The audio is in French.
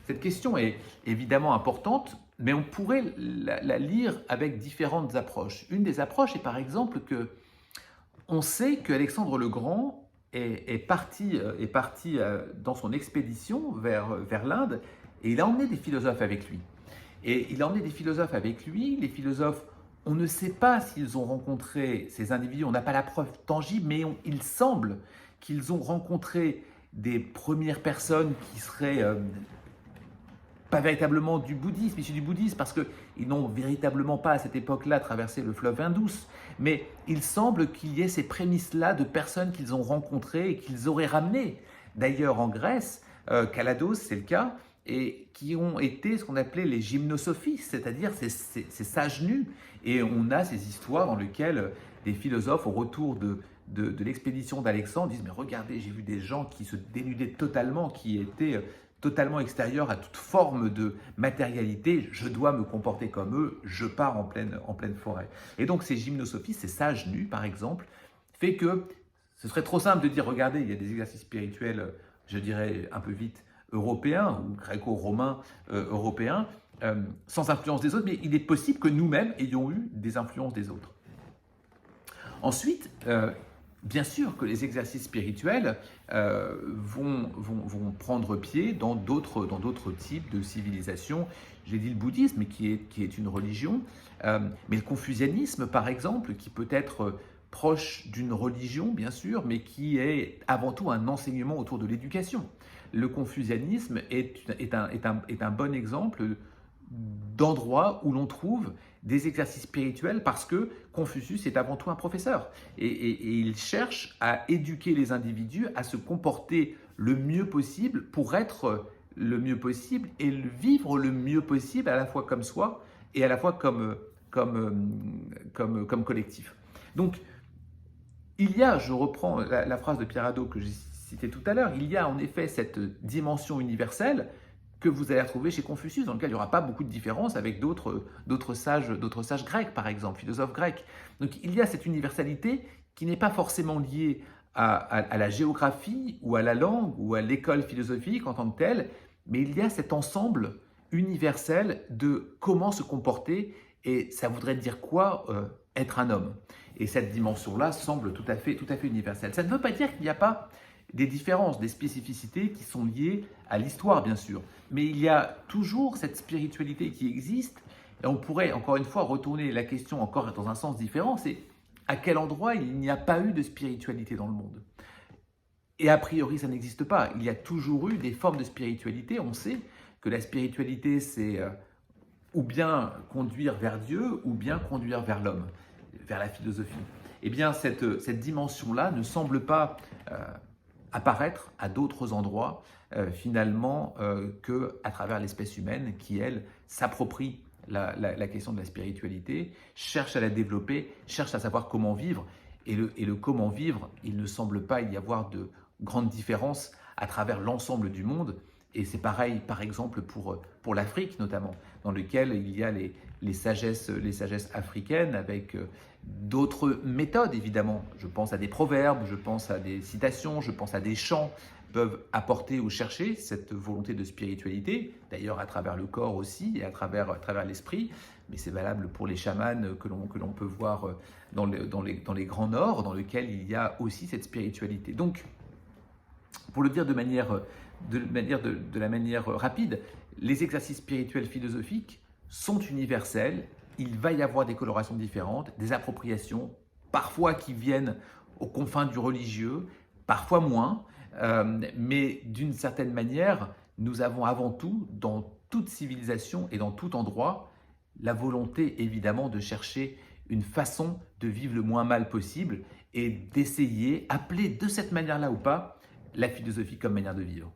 Cette question est évidemment importante, mais on pourrait la lire avec différentes approches. Une des approches est par exemple que on sait qu'Alexandre le Grand est parti dans son expédition vers l'Inde et il a emmené des philosophes avec lui. Et il a emmené des philosophes avec lui. Les philosophes, on ne sait pas s'ils ont rencontré ces individus, on n'a pas la preuve tangible, mais il semble qu'ils ont rencontré des premières personnes qui seraient pas véritablement du bouddhisme, issus du bouddhisme, parce qu'ils n'ont véritablement pas à cette époque-là traversé le fleuve Indus, mais il semble qu'il y ait ces prémices-là de personnes qu'ils ont rencontrées et qu'ils auraient ramenées. D'ailleurs en Grèce, Calados c'est le cas, et qui ont été ce qu'on appelait les gymnosophistes, c'est-à-dire ces sages nus. Et on a ces histoires dans lesquelles des philosophes, au retour de l'expédition d'Alexandre, disent « Mais regardez, j'ai vu des gens qui se dénudaient totalement, qui étaient totalement extérieurs à toute forme de matérialité. Je dois me comporter comme eux, je pars en pleine forêt. » Et donc ces gymnosophistes, ces sages nus par exemple, fait que ce serait trop simple de dire « Regardez, il y a des exercices spirituels, je dirais un peu vite, européens ou gréco-romains européens, sans influence des autres, mais il est possible que nous-mêmes ayons eu des influences des autres. » Ensuite, bien sûr que les exercices spirituels vont prendre pied dans d'autres types de civilisations. J'ai dit le bouddhisme, qui est une religion, mais le confucianisme, par exemple, qui peut être proche d'une religion, bien sûr, mais qui est avant tout un enseignement autour de l'éducation. Le confucianisme est un bon exemple d'endroits où l'on trouve des exercices spirituels parce que Confucius est avant tout un professeur et il cherche à éduquer les individus à se comporter le mieux possible pour être le mieux possible et vivre le mieux possible à la fois comme soi et à la fois comme collectif. Donc, il y a, je reprends la phrase de Pierre Hadot que j'ai citée tout à l'heure, il y a en effet cette dimension universelle que vous allez retrouver chez Confucius, dans lequel il n'y aura pas beaucoup de différence avec d'autres sages grecs, par exemple, philosophes grecs. Donc il y a cette universalité qui n'est pas forcément liée à la géographie ou à la langue ou à l'école philosophique en tant que telle, mais il y a cet ensemble universel de comment se comporter et ça voudrait dire quoi être un homme. Et cette dimension-là semble tout à fait universelle. Ça ne veut pas dire qu'il n'y a pas des différences, des spécificités qui sont liées à l'histoire, bien sûr. Mais il y a toujours cette spiritualité qui existe. Et on pourrait, encore une fois, retourner la question encore dans un sens différent, c'est à quel endroit il n'y a pas eu de spiritualité dans le monde? Et a priori, ça n'existe pas. Il y a toujours eu des formes de spiritualité. On sait que la spiritualité, c'est ou bien conduire vers Dieu, ou bien conduire vers l'homme, vers la philosophie. Eh bien, cette dimension-là ne semble pas apparaître à d'autres endroits, finalement, qu'à travers l'espèce humaine qui, elle, s'approprie la question de la spiritualité, cherche à la développer, cherche à savoir comment vivre. Et le comment vivre, il ne semble pas y avoir de grandes différences à travers l'ensemble du monde. Et c'est pareil, par exemple, pour l'Afrique notamment, dans lequel il y a les sagesses africaines avec d'autres méthodes, évidemment. Je pense à des proverbes, je pense à des citations, je pense à des chants peuvent apporter ou chercher cette volonté de spiritualité, d'ailleurs à travers le corps aussi et à travers l'esprit, mais c'est valable pour les chamans que l'on peut voir dans les grands nord, dans lesquels il y a aussi cette spiritualité. Donc, pour le dire de la manière rapide, les exercices spirituels philosophiques sont universels, il va y avoir des colorations différentes, des appropriations, parfois qui viennent aux confins du religieux, parfois moins, mais d'une certaine manière, nous avons avant tout, dans toute civilisation et dans tout endroit, la volonté évidemment de chercher une façon de vivre le moins mal possible et d'essayer, appeler de cette manière-là ou pas, la philosophie comme manière de vivre.